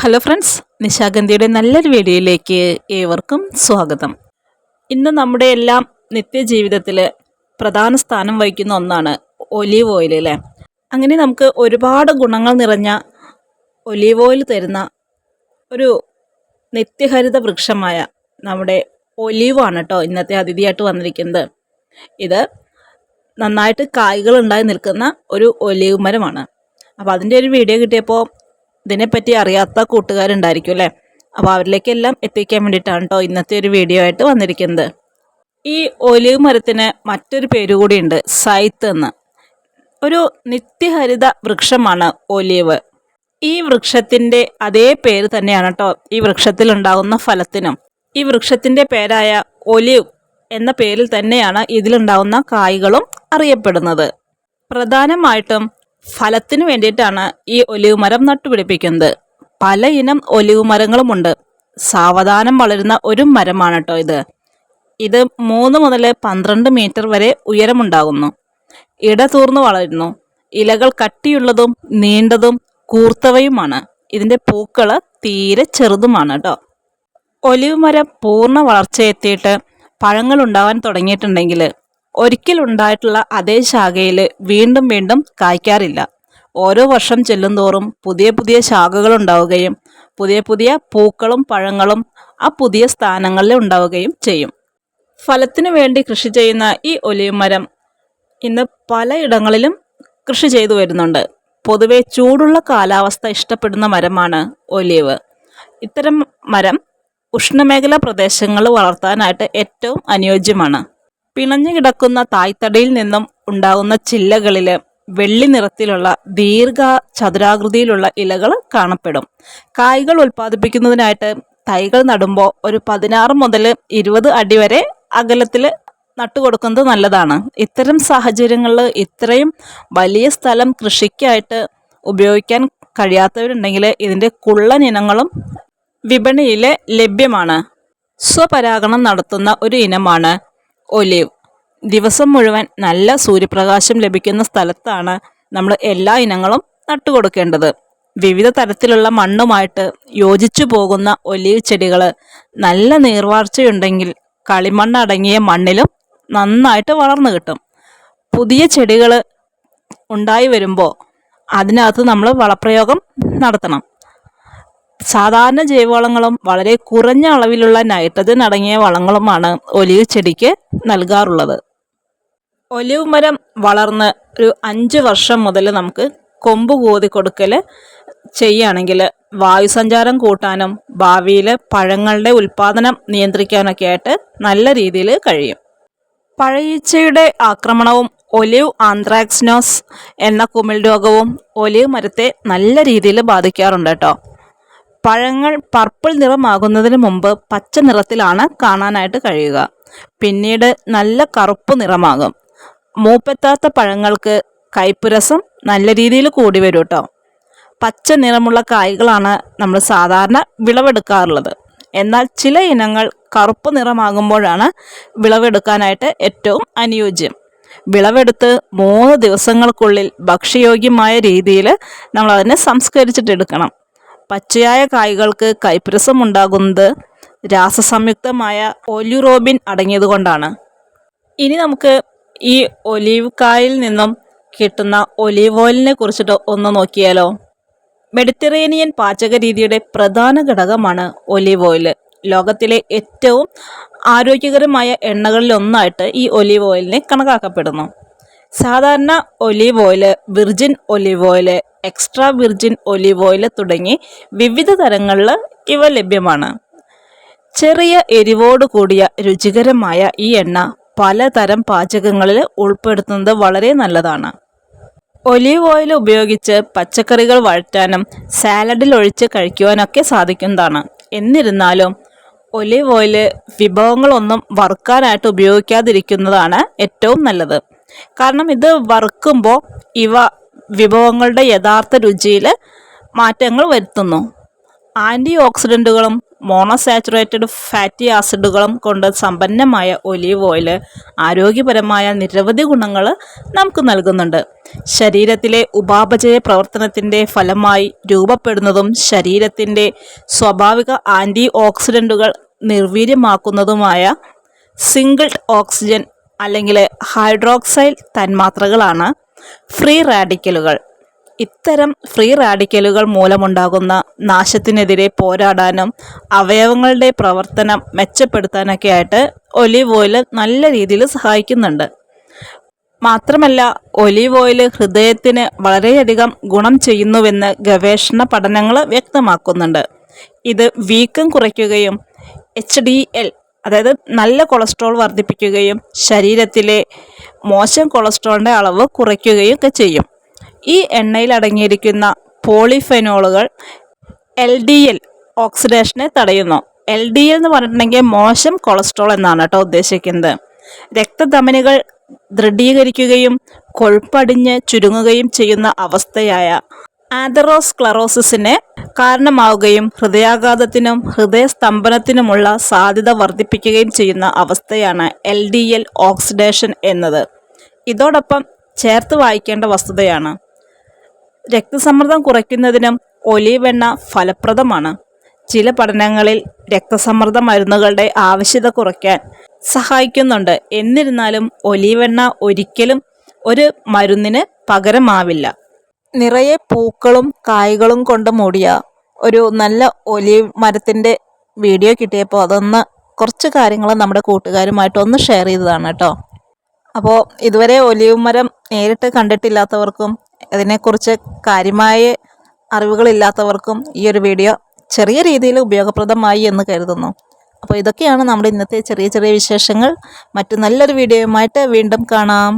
Hello friends, നിശാഗന്ധിയുടെ നല്ലൊരു വീഡിയോയിലേക്ക് ഏവർക്കും സ്വാഗതം. ഇന്ന് നമ്മുടെ എല്ലാം നിത്യജീവിതത്തിൽ പ്രധാന സ്ഥാനം വഹിക്കുന്ന ഒന്നാണ് ഒലീവ് ഓയിൽ അല്ലേ. അങ്ങനെ നമുക്ക് ഒരുപാട് ഗുണങ്ങൾ നിറഞ്ഞ ഒലീവ് ഓയിൽ തരുന്ന ഒരു നിത്യഹരിത വൃക്ഷമായ നമ്മുടെ ഒലീവാണ് കേട്ടോ ഇന്നത്തെ അതിഥിയായിട്ട് വന്നിരിക്കുന്നത്. ഇത് നന്നായിട്ട് കായ്കൾ ഉണ്ടായി നിൽക്കുന്ന ഒരു ഒലീവ് മരമാണ്. അപ്പോൾ അതിൻ്റെ ഒരു വീഡിയോ കിട്ടിയപ്പോൾ ഇതിനെപ്പറ്റി അറിയാത്ത കൂട്ടുകാരുണ്ടായിരിക്കും അല്ലേ. അപ്പോൾ അവരിലേക്കെല്ലാം എത്തിക്കാൻ വേണ്ടിയിട്ടാണ് കേട്ടോ ഇന്നത്തെ ഒരു വീഡിയോ ആയിട്ട് വന്നിരിക്കുന്നത്. ഈ ഒലീവ് മരത്തിന് മറ്റൊരു പേര് കൂടിയുണ്ട്, സൈത്ത് എന്ന്. ഒരു നിത്യഹരിത വൃക്ഷമാണ് ഒലീവ്. ഈ വൃക്ഷത്തിൻ്റെ അതേ പേര് തന്നെയാണ് കേട്ടോ ഈ വൃക്ഷത്തിലുണ്ടാകുന്ന ഫലത്തിനും. ഈ വൃക്ഷത്തിൻ്റെ പേരായ ഒലീവ് എന്ന പേരിൽ തന്നെയാണ് ഇതിലുണ്ടാകുന്ന കായ്കളും അറിയപ്പെടുന്നത്. പ്രധാനമായിട്ടും ഫലത്തിന് വേണ്ടിയിട്ടാണ് ഈ ഒലീവ് മരം നട്ടുപിടിപ്പിക്കുന്നത്. പല ഇനം ഒലീവ് മരങ്ങളുമുണ്ട്. സാവധാനം വളരുന്ന ഒരു മരമാണ് കേട്ടോ ഇത് 3 മുതൽ 12 മീറ്റർ വരെ ഉയരമുണ്ടാകുന്നു. ഇടതൂർന്ന് വളരുന്നു. ഇലകൾ കട്ടിയുള്ളതും നീണ്ടതും കൂർത്തവയുമാണ്. ഇതിൻ്റെ പൂക്കൾ തീരെ ചെറുതുമാണ് കേട്ടോ. ഒലീവ് മരം പൂർണ്ണ വളർച്ചയെത്തിയിട്ട് പഴങ്ങൾ ഉണ്ടാവാൻ തുടങ്ങിയിട്ടുണ്ടെങ്കിൽ ഒരിക്കലുണ്ടായിട്ടുള്ള അതേ ശാഖയിൽ വീണ്ടും വീണ്ടും കായ്ക്കാറില്ല. ഓരോ വർഷം ചെല്ലുന്തോറും പുതിയ പുതിയ ശാഖകൾ ഉണ്ടാവുകയും പുതിയ പുതിയ പൂക്കളും പഴങ്ങളും ആ പുതിയ സ്ഥാനങ്ങളിൽ ഉണ്ടാവുകയും ചെയ്യും. ഫലത്തിനു വേണ്ടി കൃഷി ചെയ്യുന്ന ഈ ഒലീവ് മരം ഇന്ന് പലയിടങ്ങളിലും കൃഷി ചെയ്തു വരുന്നുണ്ട്. പൊതുവെ ചൂടുള്ള കാലാവസ്ഥ ഇഷ്ടപ്പെടുന്ന മരമാണ് ഒലീവ്. ഇത്തരം മരം ഉഷ്ണമേഖലാ പ്രദേശങ്ങൾ വളർത്താനായിട്ട് ഏറ്റവും അനുയോജ്യമാണ്. പിണഞ്ഞു കിടക്കുന്ന തായ്തടിയിൽ നിന്നും ഉണ്ടാകുന്ന ചില്ലകളിൽ വെള്ളി നിറത്തിലുള്ള ദീർഘ ചതുരാകൃതിയിലുള്ള ഇലകൾ കാണപ്പെടും. കായ്കൾ ഉൽപ്പാദിപ്പിക്കുന്നതിനായിട്ട് തൈകൾ നടുമ്പോൾ ഒരു 16 മുതൽ 20 അടി വരെ അകലത്തിൽ നട്ടുകൊടുക്കുന്നത് നല്ലതാണ്. ഇത്തരം സാഹചര്യങ്ങളിൽ ഇത്രയും വലിയ സ്ഥലം കൃഷിക്കായിട്ട് ഉപയോഗിക്കാൻ കഴിയാത്തവരുണ്ടെങ്കിൽ ഇതിൻ്റെ കുള്ളൻ ഇനങ്ങളും വിപണിയിൽ ലഭ്യമാണ്. സ്വപരാഗണം നടത്തുന്ന ഒരു ഇനമാണ് ഒലീവ്. ദിവസം മുഴുവൻ നല്ല സൂര്യപ്രകാശം ലഭിക്കുന്ന സ്ഥലത്താണ് നമ്മൾ എല്ലാ ഇനങ്ങളും നട്ടുകൊടുക്കേണ്ടത്. വിവിധ തരത്തിലുള്ള മണ്ണുമായിട്ട് യോജിച്ചു പോകുന്ന ഒലീവ് ചെടികൾ നല്ല നീർവാർച്ചയുണ്ടെങ്കിൽ കളിമണ്ണ് അടങ്ങിയ മണ്ണിലും നന്നായിട്ട് വളർന്നു കിട്ടും. പുതിയ ചെടികൾ ഉണ്ടായി വരുമ്പോൾ അതിനകത്ത് നമ്മൾ വളപ്രയോഗം നടത്തണം. സാധാരണ ജൈവവളങ്ങളും വളരെ കുറഞ്ഞ അളവിലുള്ള നൈട്രജൻ അടങ്ങിയ വളങ്ങളുമാണ് ഒലീവ് ചെടിക്ക് നൽകാറുള്ളത്. ഒലീവ് മരം വളർന്ന് ഒരു 5 വർഷം മുതൽ നമുക്ക് കൊമ്പ് കൂതി കൊടുക്കൽ ചെയ്യുകയാണെങ്കിൽ വായുസഞ്ചാരം കൂട്ടാനും ഭാവിയിൽ പഴങ്ങളുടെ ഉൽപ്പാദനം നിയന്ത്രിക്കാനൊക്കെ ആയിട്ട് നല്ല രീതിയിൽ കഴിയും. പഴയീച്ചയുടെ ആക്രമണവും ഒലീവ് ആന്ത്രാക്സിനോസ് എന്ന കുമിൾ രോഗവും ഒലീവ് മരത്തെ നല്ല രീതിയിൽ ബാധിക്കാറുണ്ട് കേട്ടോ. പഴങ്ങൾ പർപ്പിൾ നിറമാകുന്നതിന് മുമ്പ് പച്ച നിറത്തിലാണ് കാണാനായിട്ട് കഴിയുക. പിന്നീട് നല്ല കറുപ്പ് നിറമാകും. മൂപ്പെത്താത്ത പഴങ്ങൾക്ക് കയ്പുരസം നല്ല രീതിയിൽ കൂടി വരും കേട്ടോ. പച്ച നിറമുള്ള കായ്കളാണ് നമ്മൾ സാധാരണ വിളവെടുക്കാറുള്ളത്. എന്നാൽ ചില ഇനങ്ങൾ കറുപ്പ് നിറമാകുമ്പോഴാണ് വിളവെടുക്കാനായിട്ട് ഏറ്റവും അനുയോജ്യം. വിളവെടുത്ത് 3 ദിവസങ്ങൾക്കുള്ളിൽ ഭക്ഷ്യയോഗ്യമായ രീതിയിൽ നമ്മൾ അതിനെ സംസ്കരിച്ചിട്ടെടുക്കണം. പച്ചയായ കായ്കൾക്ക് കയ്പുരസം ഉണ്ടാകുന്നത് രാസസംയുക്തമായ ഒല്യൂറോബിൻ അടങ്ങിയത് കൊണ്ടാണ്. ഇനി നമുക്ക് ഈ ഒലീവ് കായിൽ നിന്നും കിട്ടുന്ന ഒലീവ് ഓയിലിനെ കുറിച്ചിട്ട് ഒന്ന് നോക്കിയാലോ. മെഡിറ്ററേനിയൻ പാചക രീതിയുടെ പ്രധാന ഘടകമാണ് ഒലീവ് ഓയിൽ. ലോകത്തിലെ ഏറ്റവും ആരോഗ്യകരമായ എണ്ണകളിൽ ഒന്നായിട്ട് ഈ ഒലീവ് ഓയിലിനെ കണക്കാക്കപ്പെടുന്നു. സാധാരണ olive oil, virgin olive oil, extra virgin olive oil തുടങ്ങി വിവിധ തരങ്ങളിൽ ഇവ ലഭ്യമാണ്. ചെറിയ എരിവോട് കൂടിയ രുചികരമായ ഈ എണ്ണ പലതരം പാചകങ്ങളിൽ ഉൾപ്പെടുത്തുന്നത് വളരെ നല്ലതാണ്. ഒലീവ് ഓയിൽ ഉപയോഗിച്ച് പച്ചക്കറികൾ വഴറ്റാനും സാലഡിൽ ഒഴിച്ച് കഴിക്കുവാനൊക്കെ സാധിക്കുന്നതാണ്. എന്നിരുന്നാലും ഒലീവ് ഓയിൽ വിഭവങ്ങളൊന്നും വറുക്കാനായിട്ട് ഉപയോഗിക്കാതിരിക്കുന്നതാണ് ഏറ്റവും നല്ലത്. കാരണം ഇത് വറുക്കുമ്പോൾ ഇവ വിഭവങ്ങളുടെ യഥാർത്ഥ രുചിയിൽ മാറ്റങ്ങൾ വരുത്തുന്നു. ആൻറ്റി ഓക്സിഡൻറ്റുകളും മോണോസാച്ചുറേറ്റഡ് ഫാറ്റി ആസിഡുകളും കൊണ്ട് സമ്പന്നമായ ഒലീവ് ഓയിൽ ആരോഗ്യപരമായ നിരവധി ഗുണങ്ങൾ നമുക്ക് നൽകുന്നുണ്ട്. ശരീരത്തിലെ ഉപാപചയ പ്രവർത്തനത്തിൻ്റെ ഫലമായി രൂപപ്പെടുന്നതും ശരീരത്തിൻ്റെ സ്വാഭാവിക ആൻറ്റി ഓക്സിഡൻറ്റുകൾ നിർവീര്യമാക്കുന്നതുമായ സിംഗിൾ ഓക്സിജൻ അല്ലെങ്കിൽ ഹൈഡ്രോക്സൈൽ തന്മാത്രകളാണ് ഫ്രീ റാഡിക്കലുകൾ. ഇത്തരം ഫ്രീ റാഡിക്കലുകൾ മൂലമുണ്ടാകുന്ന നാശത്തിനെതിരെ പോരാടാനും അവയവങ്ങളുടെ പ്രവർത്തനം മെച്ചപ്പെടുത്താനൊക്കെ ആയിട്ട് ഒലീവ് ഓയിൽ നല്ല രീതിയിൽ സഹായിക്കുന്നുണ്ട്. മാത്രമല്ല ഒലീവ് ഓയിൽ ഹൃദയത്തിന് വളരെയധികം ഗുണം ചെയ്യുന്നുവെന്ന് ഗവേഷണ പഠനങ്ങൾ വ്യക്തമാക്കുന്നുണ്ട്. ഇത് വീക്കം കുറയ്ക്കുകയും HDL അതായത് നല്ല കൊളസ്ട്രോൾ വർദ്ധിപ്പിക്കുകയും ശരീരത്തിലെ മോശം കൊളസ്ട്രോളിൻ്റെ അളവ് കുറയ്ക്കുകയും ഒക്കെ ചെയ്യും. ഈ എണ്ണയിൽ അടങ്ങിയിരിക്കുന്ന പോളിഫെനോളുകൾ LDL ഓക്സിഡേഷനെ തടയുന്നു. LDL എന്ന് പറഞ്ഞിട്ടുണ്ടെങ്കിൽ മോശം കൊളസ്ട്രോൾ എന്നാണ് കേട്ടോ ഉദ്ദേശിക്കുന്നത്. രക്തധമനികൾ ദൃഢീകരിക്കുകയും കൊഴുപ്പടിഞ്ഞ് ചുരുങ്ങുകയും ചെയ്യുന്ന അവസ്ഥയായ ആതെറോസ്ക്ലറോസിസിന് കാരണമാവുകയും ഹൃദയാഘാതത്തിനും ഹൃദയസ്തംഭനത്തിനുമുള്ള സാധ്യത വർദ്ധിപ്പിക്കുകയും ചെയ്യുന്ന അവസ്ഥയാണ് LDL ഓക്സിഡേഷൻ എന്നത്. ഇതോടൊപ്പം ചേർത്ത് വായിക്കേണ്ട വസ്തുതയാണ് രക്തസമ്മർദ്ദം കുറയ്ക്കുന്നതിനും ഒലീവ് എണ്ണ ഫലപ്രദമാണ്. ചില പഠനങ്ങളിൽ രക്തസമ്മർദ്ദ മരുന്നുകളുടെ ആവശ്യകത കുറയ്ക്കാൻ സഹായിക്കുന്നുണ്ട്. എന്നിരുന്നാലും ഒലീവ് എണ്ണ ഒരിക്കലും ഒരു മരുന്നിന് പകരമാവില്ല. നിറയെ പൂക്കളും കായ്കളും കൊണ്ട് മൂടിയ ഒരു നല്ല ഒലീവ് മരത്തിൻ്റെ വീഡിയോ കിട്ടിയപ്പോൾ അതൊന്ന് കുറച്ച് കാര്യങ്ങൾ നമ്മുടെ കൂട്ടുകാരുമായിട്ടൊന്ന് ഷെയർ ചെയ്തതാണ് കേട്ടോ. അപ്പോൾ ഇതുവരെ ഒലീവ് മരം നേരിട്ട് കണ്ടിട്ടില്ലാത്തവർക്കും അതിനെക്കുറിച്ച് കാര്യമായ അറിവുകളില്ലാത്തവർക്കും ഈ ഒരു വീഡിയോ ചെറിയ രീതിയിൽ ഉപയോഗപ്രദമായി എന്ന് കരുതുന്നു. അപ്പോൾ ഇതൊക്കെയാണ് നമ്മുടെ ഇന്നത്തെ ചെറിയ ചെറിയ വിശേഷങ്ങൾ. മറ്റു നല്ലൊരു വീഡിയോയുമായിട്ട് വീണ്ടും കാണാം.